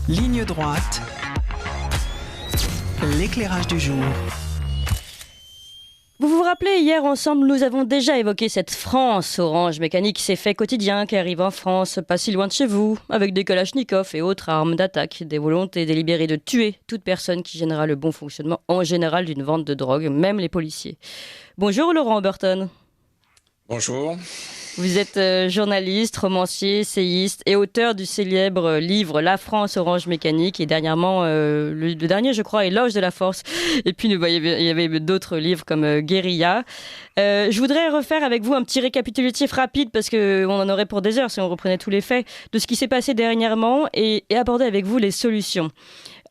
Ligne droite, l'éclairage du jour. Vous vous rappelez, hier ensemble, nous avons déjà évoqué cette France Orange Mécanique, ces faits quotidiens qui arrivent en France, pas si loin de chez vous, avec des kalachnikovs et autres armes d'attaque, des volontés délibérées de tuer toute personne qui gênera le bon fonctionnement en général d'une vente de drogue, même les policiers. Bonjour Laurent Burton. Bonjour. Vous êtes journaliste, romancier, essayiste et auteur du célèbre livre La France Orange Mécanique et dernièrement, le dernier je crois, Éloge de la Force. Et puis il y avait d'autres livres comme Guérilla. Je voudrais refaire avec vous un petit récapitulatif rapide parce qu'on en aurait pour des heures si on reprenait tous les faits de ce qui s'est passé dernièrement et aborder avec vous les solutions.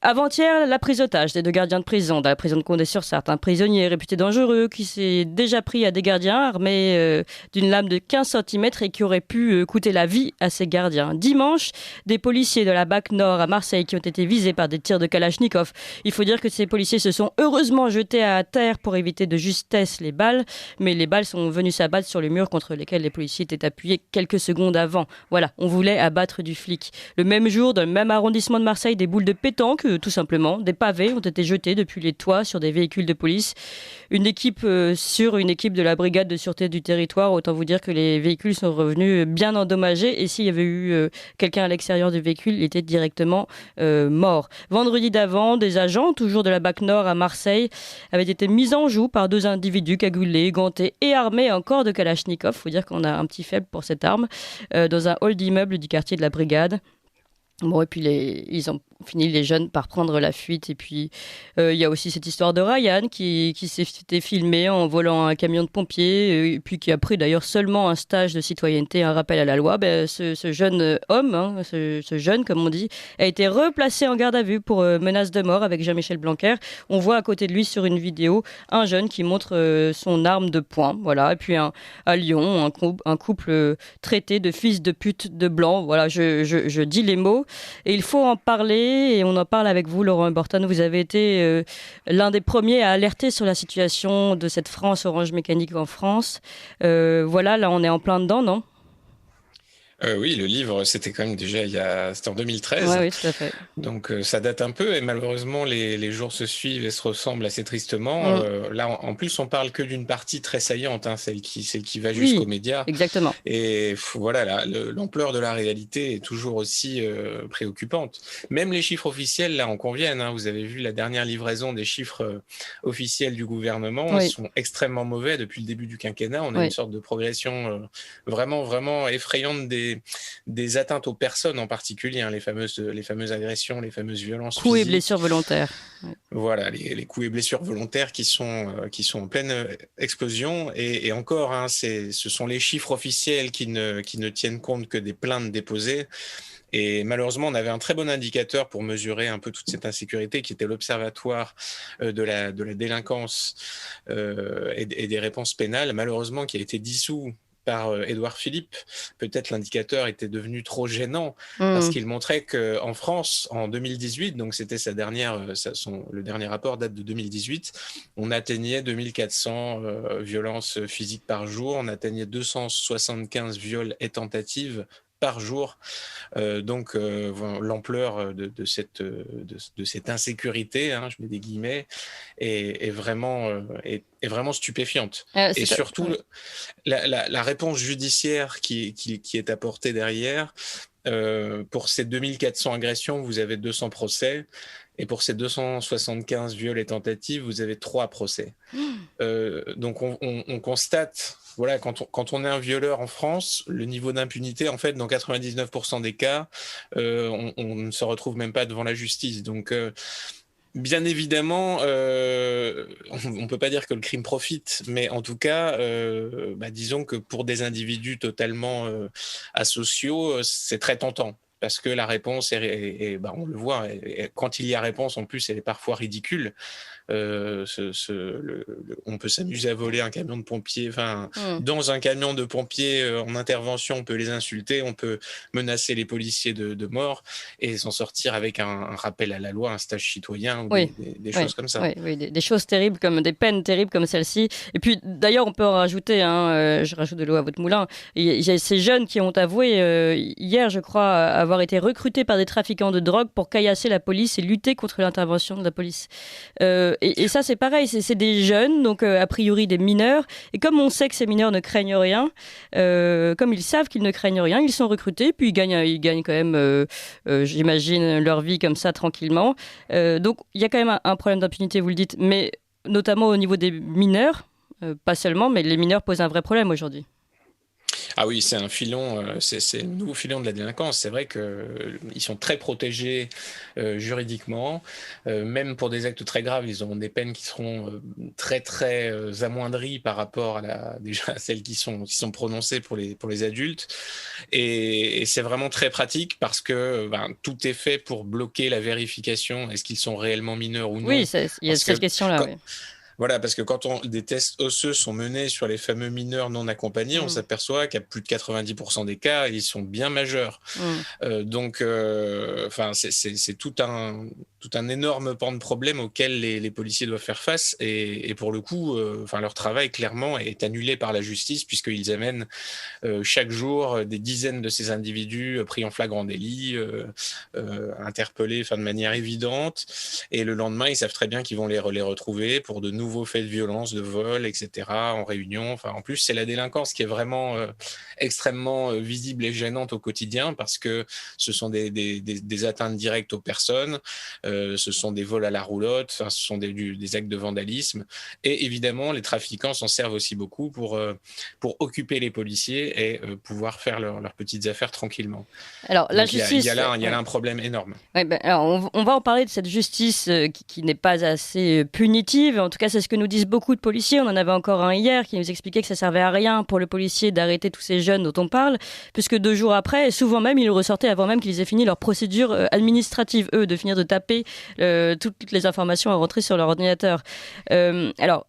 Avant-hier, la prise d'otage des deux gardiens de prison, dans la prison de Condé-sur-Sarthe. Un prisonnier réputé dangereux qui s'est déjà pris à des gardiens armés d'une lame de 15 cm et qui aurait pu coûter la vie à ses gardiens. Dimanche, des policiers de la BAC Nord à Marseille qui ont été visés par des tirs de Kalachnikov. Il faut dire que ces policiers se sont heureusement jetés à terre pour éviter de justesse les balles, mais les balles sont venues s'abattre sur le mur contre lesquels les policiers étaient appuyés quelques secondes avant. Voilà, on voulait abattre du flic. Le même jour, dans le même arrondissement de Marseille, des boules de pétanque, tout simplement. Des pavés ont été jetés depuis les toits sur des véhicules de police. Une équipe de la brigade de sûreté du territoire. Autant vous dire que les véhicules sont revenus bien endommagés. Et s'il y avait eu quelqu'un à l'extérieur du véhicule, il était directement mort. Vendredi d'avant, des agents, toujours de la BAC Nord à Marseille, avaient été mis en joue par deux individus cagoulés, gantés et armés encore de Kalachnikov. Il faut dire qu'on a un petit faible pour cette arme. Dans un hall d'immeuble du quartier de la Brigade. Bon, et puis ils ont fini les jeunes par prendre la fuite. Et puis il y a aussi cette histoire de Ryan qui s'est fait filmer en volant un camion de pompiers et puis qui a pris d'ailleurs seulement un stage de citoyenneté, un rappel à la loi. Ce jeune homme, ce jeune comme on dit, a été replacé en garde à vue pour menace de mort avec Jean-Michel Blanquer. On voit à côté de lui sur une vidéo un jeune qui montre son arme de poing. Voilà. Et puis à Lyon, un couple traité de fils de pute de blanc. Voilà, je dis les mots. Et il faut en parler, et on en parle avec vous, Laurent Burton. Vous avez été l'un des premiers à alerter sur la situation de cette France Orange Mécanique en France. Voilà, là on est en plein dedans, non ? Oui, le livre, c'était quand même déjà c'était en 2013. Oui, tout à fait. Donc ça date un peu et malheureusement les jours se suivent et se ressemblent assez tristement. Là, en plus, on parle que d'une partie très saillante, celle qui va jusqu'aux médias. Exactement. Et voilà, l'ampleur de la réalité est toujours aussi préoccupante. Même les chiffres officiels, là, en conviennent. Vous avez vu la dernière livraison des chiffres officiels du gouvernement. Ils sont extrêmement mauvais depuis le début du quinquennat. On a une sorte de progression vraiment, vraiment effrayante des atteintes aux personnes en particulier, les fameuses agressions, les fameuses violences coups physiques. Et blessures volontaires. Voilà, les coups et blessures volontaires qui sont en pleine explosion. Et encore, ce sont les chiffres officiels qui ne tiennent compte que des plaintes déposées. Et malheureusement, on avait un très bon indicateur pour mesurer un peu toute cette insécurité qui était l'Observatoire de la délinquance et des réponses pénales, malheureusement qui a été dissous par Édouard Philippe. Peut-être l'indicateur était devenu trop gênant parce qu'il montrait qu'en France, en 2018, donc c'était le dernier rapport date de 2018, on atteignait 2400 violences physiques par jour, on atteignait 275 viols et tentatives par jour. Donc l'ampleur de cette insécurité, je mets des guillemets, est vraiment stupéfiante. Et surtout, la réponse judiciaire qui est apportée derrière, pour ces 2400 agressions, vous avez 200 procès. Et pour ces 275 viols et tentatives, vous avez 3 procès. Donc on constate, voilà, quand on est un violeur en France, le niveau d'impunité, en fait, dans 99% des cas, on ne se retrouve même pas devant la justice. Donc bien évidemment, on ne peut pas dire que le crime profite, mais en tout cas, disons que pour des individus totalement asociaux, c'est très tentant. Parce que la réponse, on le voit, quand il y a réponse, en plus, elle est parfois ridicule. On peut s'amuser à voler un camion de pompiers, dans un camion de pompiers en intervention, on peut les insulter, on peut menacer les policiers de mort et s'en sortir avec un rappel à la loi, un stage citoyen ou des choses comme ça. Oui, des choses terribles, des peines terribles comme celle-ci. Et puis d'ailleurs, on peut en rajouter, je rajoute de l'eau à votre moulin. Il y a ces jeunes qui ont avoué hier, je crois, avoir été recrutés par des trafiquants de drogue pour caillasser la police et lutter contre l'intervention de la police. Et ça, c'est pareil, c'est des jeunes, donc a priori des mineurs. Et comme on sait que ces mineurs ne craignent rien, comme ils savent qu'ils ne craignent rien, ils sont recrutés, puis ils gagnent quand même, j'imagine, leur vie comme ça tranquillement. Donc il y a quand même un problème d'impunité, vous le dites, mais notamment au niveau des mineurs, pas seulement, mais les mineurs posent un vrai problème aujourd'hui. Ah oui, c'est un filon, c'est le nouveau filon de la délinquance. C'est vrai qu'ils sont très protégés juridiquement. Même pour des actes très graves, ils ont des peines qui seront très très amoindries par rapport déjà à celles qui sont prononcées pour les adultes. Et c'est vraiment très pratique parce que tout est fait pour bloquer la vérification. Est-ce qu'ils sont réellement mineurs ou Oui, non? il y a Parce que cette question-là, quand, oui. voilà, parce que quand des tests osseux sont menés sur les fameux mineurs non accompagnés, on Mm, s'aperçoit qu'à plus de 90% des cas, ils sont bien majeurs. mm. Donc, enfin, c'est tout un énorme pan de problème auquel les policiers doivent faire face. Et pour le coup, enfin, leur travail clairement est annulé par la justice puisqu'ils amènent chaque jour des dizaines de ces individus pris en flagrant délit, interpellés, enfin, de manière évidente. Et le lendemain, ils savent très bien qu'ils vont les retrouver pour de nouveaux faits de violence, de vol, etc. en réunion. Enfin, en plus, c'est la délinquance qui est vraiment extrêmement visible et gênante au quotidien parce que ce sont des atteintes directes aux personnes, ce sont des vols à la roulotte, enfin, ce sont des actes de vandalisme. Et évidemment, les trafiquants s'en servent aussi beaucoup pour occuper les policiers et pouvoir faire leurs petites affaires tranquillement. Alors, la Donc justice, il y a là ouais. un problème énorme. Ouais, ben, alors on va en parler de cette justice qui n'est pas assez punitive. En tout cas, c'est ce que nous disent beaucoup de policiers. On en avait encore un hier qui nous expliquait que ça servait à rien pour le policier d'arrêter tous ces jeunes dont on parle, puisque 2 jours après, souvent même, ils ressortaient avant même qu'ils aient fini leur procédure administrative, eux, de finir de taper toutes les informations à rentrer sur leur ordinateur. Alors,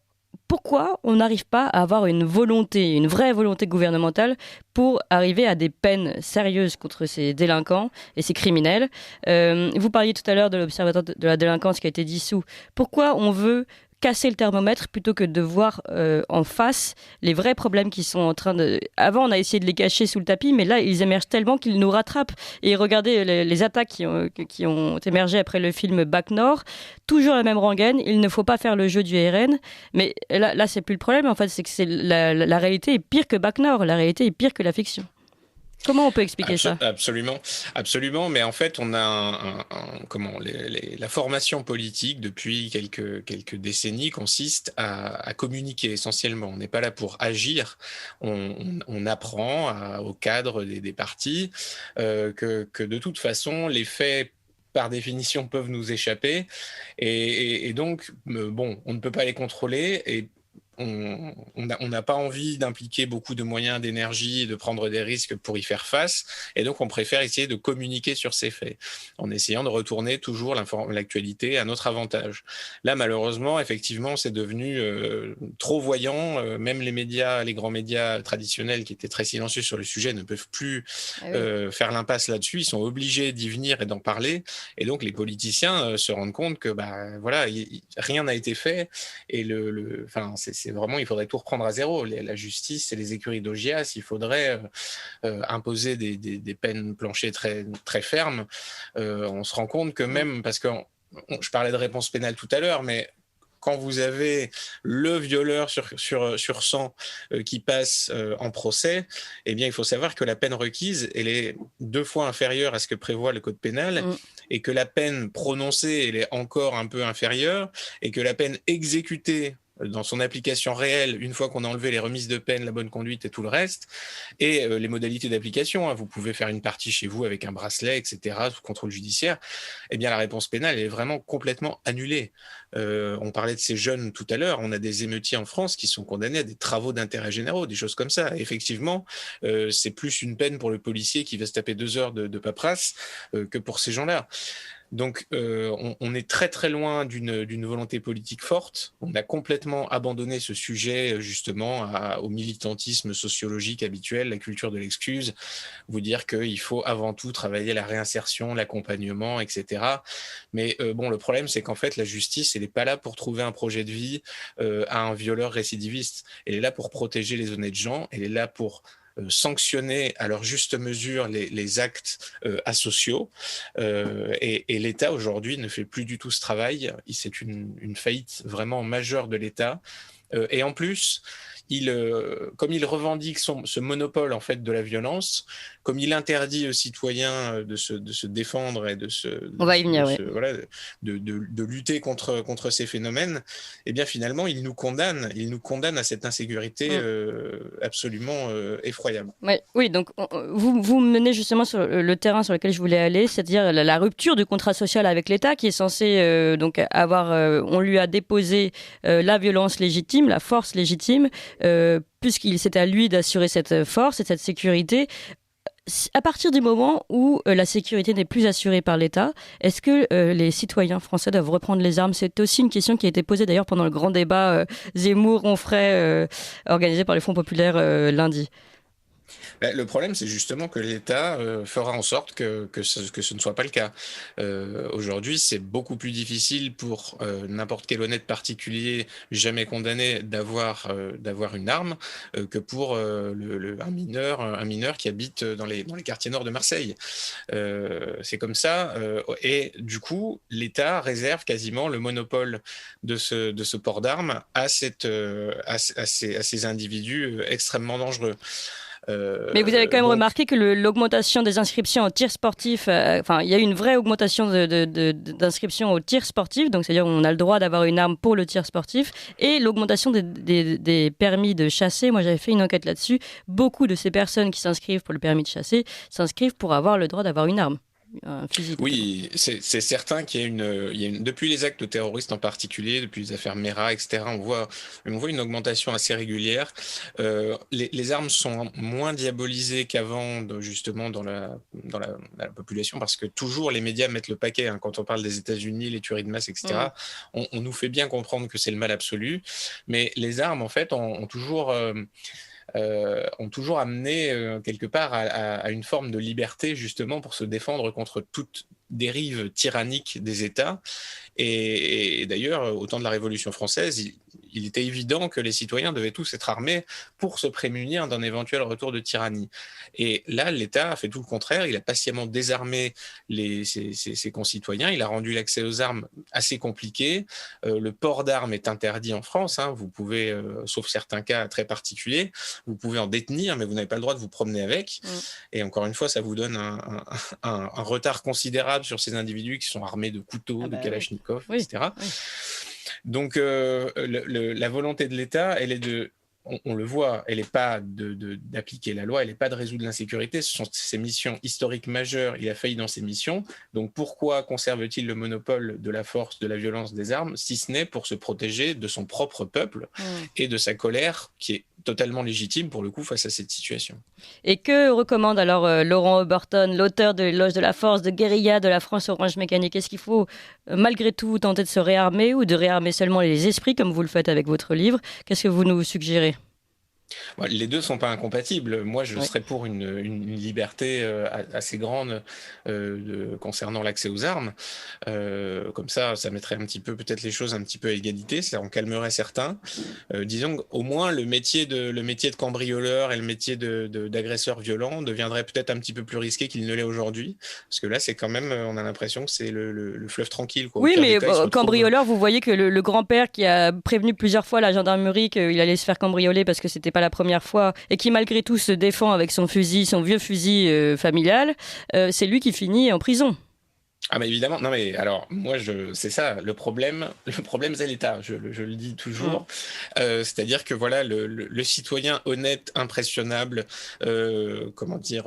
pourquoi on n'arrive pas à avoir une volonté, une vraie volonté gouvernementale pour arriver à des peines sérieuses contre ces délinquants et ces criminels? Vous parliez tout à l'heure de l'Observatoire de la délinquance qui a été dissous. Pourquoi on veut casser le thermomètre plutôt que de voir en face les vrais problèmes qui sont en train de... Avant, on a essayé de les cacher sous le tapis, mais là, ils émergent tellement qu'ils nous rattrapent. Et regardez les attaques qui ont émergé après le film Bac Nord. Toujours la même rengaine. Il ne faut pas faire le jeu du RN. Mais là c'est plus le problème. En fait, c'est que la réalité est pire que Bac Nord. La réalité est pire que la fiction. Comment on peut expliquer ça? Absolument, absolument. Mais en fait, on a comment la formation politique depuis quelques décennies consiste à communiquer essentiellement. On n'est pas là pour agir. On apprend au cadre des partis que de toute façon les faits par définition peuvent nous échapper et donc bon, on ne peut pas les contrôler et on n'a pas envie d'impliquer beaucoup de moyens, d'énergie, de prendre des risques pour y faire face. Et donc, on préfère essayer de communiquer sur ces faits, en essayant de retourner toujours l'actualité à notre avantage. Là, malheureusement, effectivement, c'est devenu trop voyant. Même les médias, les grands médias traditionnels qui étaient très silencieux sur le sujet ne peuvent plus faire l'impasse là-dessus. Ils sont obligés d'y venir et d'en parler. Et donc, les politiciens se rendent compte que voilà, rien n'a été fait. Et enfin, c'est vraiment, il faudrait tout reprendre à zéro. La justice et les écuries d'Augias, il faudrait imposer des peines planchers très, très fermes. On se rend compte que même, parce que je parlais de réponse pénale tout à l'heure, mais quand vous avez le violeur sur 100 qui passe en procès, eh bien, il faut savoir que la peine requise, elle est 2 fois inférieure à ce que prévoit le code pénal, et que la peine prononcée, elle est encore un peu inférieure, et que la peine exécutée dans son application réelle, une fois qu'on a enlevé les remises de peine, la bonne conduite et tout le reste, et les modalités d'application. Hein. Vous pouvez faire une partie chez vous avec un bracelet, etc., sous contrôle judiciaire. Eh bien, la réponse pénale elle est vraiment complètement annulée. On parlait de ces jeunes tout à l'heure. On a des émeutiers en France qui sont condamnés à des travaux d'intérêt généraux, des choses comme ça. Et effectivement, c'est plus une peine pour le policier qui va se taper 2 heures de paperasse que pour ces gens-là. Donc, on est très très loin d'une volonté politique forte. On a complètement abandonné ce sujet justement au militantisme sociologique habituel, la culture de l'excuse, vous dire qu'il faut avant tout travailler la réinsertion, l'accompagnement, etc. Mais bon, le problème, c'est qu'en fait, la justice, elle n'est pas là pour trouver un projet de vie à un violeur récidiviste. Elle est là pour protéger les honnêtes gens. Elle est là pour sanctionner à leur juste mesure les actes asociaux. Et l'État aujourd'hui ne fait plus du tout ce travail. C'est une faillite vraiment majeure de l'État. Et en plus, comme il revendique ce monopole en fait de la violence, comme il interdit aux citoyens de se défendre et On va y venir, oui. voilà, de lutter contre ces phénomènes, eh bien finalement il nous condamne à cette insécurité absolument effroyable. Ouais, oui, donc vous menez justement sur le terrain sur lequel je voulais aller, c'est-à-dire la rupture du contrat social avec l'État qui est censé donc avoir, on lui a déposé la violence légitime, la force légitime, puisqu'il c'est à lui d'assurer cette force et cette sécurité. À partir du moment où la sécurité n'est plus assurée par l'État, est-ce que les citoyens français doivent reprendre les armes? C'est aussi une question qui a été posée d'ailleurs pendant le grand débat Zemmour-Onfray organisé par les Fonds populaires lundi. Le problème, c'est justement que l'État fera en sorte que ce ne soit pas le cas. Aujourd'hui, c'est beaucoup plus difficile pour n'importe quel honnête particulier jamais condamné d'avoir une arme que pour un mineur qui habite dans les quartiers nord de Marseille. C'est comme ça. Et du coup, l'État réserve quasiment le monopole de ce port d'armes à ces individus extrêmement dangereux. Mais vous avez quand même Donc, remarqué que l'augmentation des inscriptions au tir sportif, il y a eu une vraie augmentation d'inscriptions au tir sportif, donc c'est-à-dire on a le droit d'avoir une arme pour le tir sportif, et l'augmentation des permis de chasser. Moi j'avais fait une enquête là-dessus. Beaucoup de ces personnes qui s'inscrivent pour le permis de chasser s'inscrivent pour avoir le droit d'avoir une arme. Un fusil. oui, c'est certain qu'il y a depuis les actes terroristes en particulier, depuis les affaires Mera, etc., on voit une augmentation assez régulière. Les armes sont moins diabolisées qu'avant, justement, dans la population, parce que toujours les médias mettent le paquet. Hein, quand on parle des États-Unis, les tueries de masse, etc., on nous fait bien comprendre que c'est le mal absolu. Mais les armes, en fait, ont toujours amené quelque part à une forme de liberté justement pour se défendre contre toute dérive tyrannique des États. Et d'ailleurs, au temps de la Révolution française, il était évident que les citoyens devaient tous être armés pour se prémunir d'un éventuel retour de tyrannie. Et là, l'État a fait tout le contraire. Il a patiemment désarmé ses concitoyens. Il a rendu l'accès aux armes assez compliqué. Le port d'armes est interdit en France. Hein. Vous pouvez, sauf certains cas très particuliers, vous pouvez en détenir, mais vous n'avez pas le droit de vous promener avec. Et encore une fois, ça vous donne un retard considérable sur ces individus qui sont armés de couteaux, de kalachnikovs, etc. Oui. Donc, la volonté de l'État, elle est on le voit, elle n'est pas d'appliquer la loi, elle n'est pas de résoudre l'insécurité. Ce sont ses missions historiques majeures. Il a failli dans ses missions. Donc, pourquoi conserve-t-il le monopole de la force, de la violence, des armes, si ce n'est pour se protéger de son propre peuple et de sa colère, qui est totalement légitime pour le coup face à cette situation. Et que recommande alors Laurent Oberton, l'auteur de L'éloge de la force, de Guérilla, de la France Orange Mécanique? Est-ce qu'il faut malgré tout tenter de se réarmer ou de réarmer seulement les esprits comme vous le faites avec votre livre? Qu'est-ce que vous nous suggérez? Les deux ne sont pas incompatibles. Moi, je serais pour une liberté assez grande concernant l'accès aux armes. Comme ça mettrait un petit peu, peut-être les choses un petit peu à égalité, ça en calmerait certains. Disons qu'au moins le métier de cambrioleur et le métier d'agresseur violent deviendrait peut-être un petit peu plus risqué qu'il ne l'est aujourd'hui. Parce que là, c'est quand même, on a l'impression que c'est le fleuve tranquille. Quoi. Oui, mais cambrioleur, vous voyez que le grand-père qui a prévenu plusieurs fois la gendarmerie qu'il allait se faire cambrioler parce que c'était pas la première fois et qui malgré tout se défend avec son vieux fusil familial, c'est lui qui finit en prison. Ah mais évidemment, non mais alors moi c'est ça le problème c'est l'État, je le dis toujours, c'est-à-dire que voilà le citoyen honnête, impressionnable,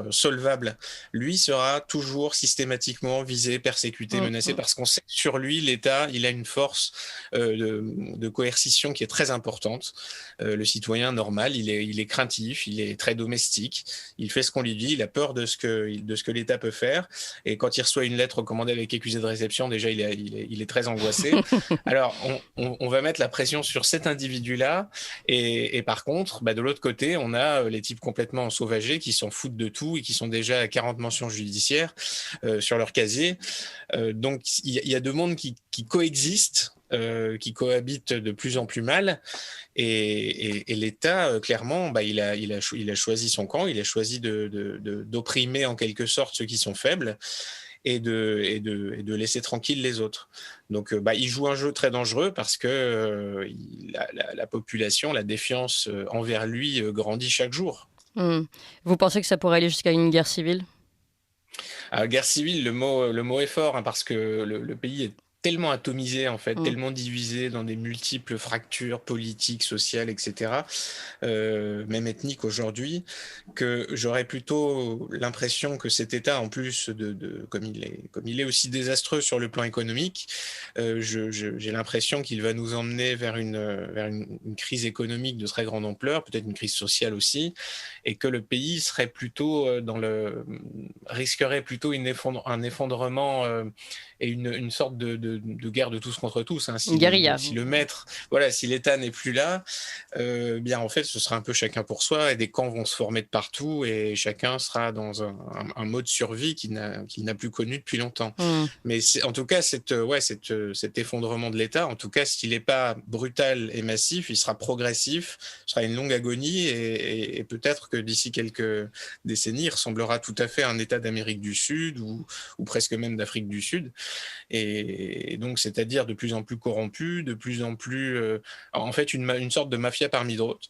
solvable, lui sera toujours systématiquement visé, persécuté, menacé parce qu'on sait que sur lui l'État il a une force de coercition qui est très importante. Le citoyen normal il est craintif, il est très domestique, il fait ce qu'on lui dit, il a peur de ce que l'État peut faire et quand il reçoit une lettre recommandée avec accusé de réception, déjà il est très angoissé. Alors on va mettre la pression sur cet individu-là et par contre, de l'autre côté, on a les types complètement sauvagés qui s'en foutent de tout et qui sont déjà à 40 mentions judiciaires sur leur casier. Donc il y a deux mondes qui coexistent qui cohabitent de plus en plus mal. Et l'État, clairement, il a choisi son camp, il a choisi d'opprimer en quelque sorte ceux qui sont faibles et de laisser tranquilles les autres. Donc, il joue un jeu très dangereux parce que la population, la défiance envers lui grandit chaque jour. Vous pensez que ça pourrait aller jusqu'à une guerre civile ? Guerre civile, le mot est fort, hein, parce que le pays est tellement atomisé, en fait, tellement divisé dans des multiples fractures politiques, sociales, etc., même ethniques aujourd'hui, que j'aurais plutôt l'impression que cet État, en plus comme il est aussi désastreux sur le plan économique, j'ai l'impression qu'il va nous emmener vers une crise économique de très grande ampleur, peut-être une crise sociale aussi, et que le pays serait plutôt risquerait plutôt un effondrement et une sorte de guerre de tous contre tous. Hein. Une guérilla. Si l'État n'est plus là, bien en fait, ce sera un peu chacun pour soi et des camps vont se former de partout et chacun sera dans un mode survie qu'il n'a plus connu depuis longtemps. Mais en tout cas, cet effondrement de l'État, en tout cas, s'il n'est pas brutal et massif, il sera progressif, ce sera une longue agonie et peut-être que d'ici quelques décennies, il ressemblera tout à fait à un État d'Amérique du Sud ou presque même d'Afrique du Sud. Et donc, c'est-à-dire de plus en plus corrompu, de plus en plus, en fait, une sorte de mafia parmi d'autres,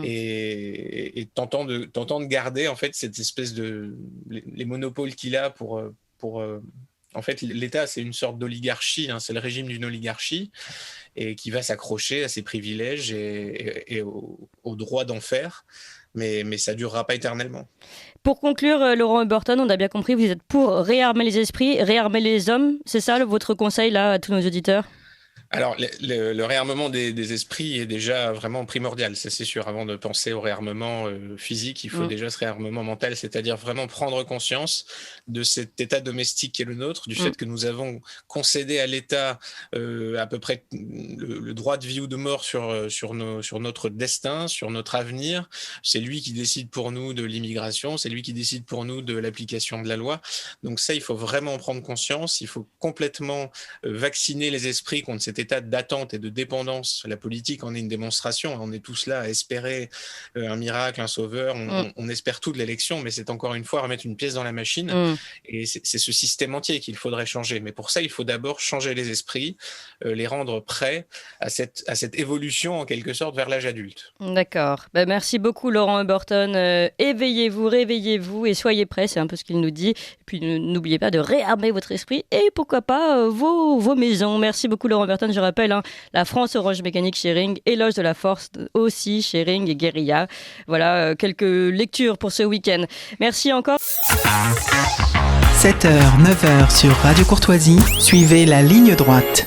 et tentant de garder en fait cette espèce les monopoles qu'il a pour en fait, l'État, c'est une sorte d'oligarchie, hein, c'est le régime d'une oligarchie, et qui va s'accrocher à ses privilèges et au droit d'en faire, mais ça ne durera pas éternellement. Pour conclure, Laurent Burton, on a bien compris, vous êtes pour réarmer les esprits, réarmer les hommes. C'est ça votre conseil là à tous nos auditeurs ? Alors, le réarmement des esprits est déjà vraiment primordial, ça c'est sûr. Avant de penser au réarmement physique, il faut déjà ce réarmement mental, c'est-à-dire vraiment prendre conscience de cet état domestique qui est le nôtre, du fait que nous avons concédé à l'État à peu près le droit de vie ou de mort sur notre destin, sur notre avenir. C'est lui qui décide pour nous de l'immigration, c'est lui qui décide pour nous de l'application de la loi. Donc ça, il faut vraiment en prendre conscience, il faut complètement vacciner les esprits contre cet état d'attente et de dépendance. La politique en est une démonstration. On est tous là à espérer un miracle, un sauveur. On espère tout de l'élection, mais c'est encore une fois remettre une pièce dans la machine. Et c'est ce système entier qu'il faudrait changer. Mais pour ça, il faut d'abord changer les esprits, les rendre prêts à cette évolution en quelque sorte vers l'âge adulte. D'accord. Merci beaucoup Laurent Burton. Éveillez-vous, réveillez-vous et soyez prêts. C'est un peu ce qu'il nous dit. Et puis n'oubliez pas de réarmer votre esprit et pourquoi pas vos maisons. Merci beaucoup Laurent Burton. Je rappelle, la France Orange Mécanique Sharing, Éloge de la Force aussi, Sharing et Guérilla. Voilà, quelques lectures pour ce week-end. Merci encore. 7h, 9h sur Radio Courtoisie, suivez la ligne droite.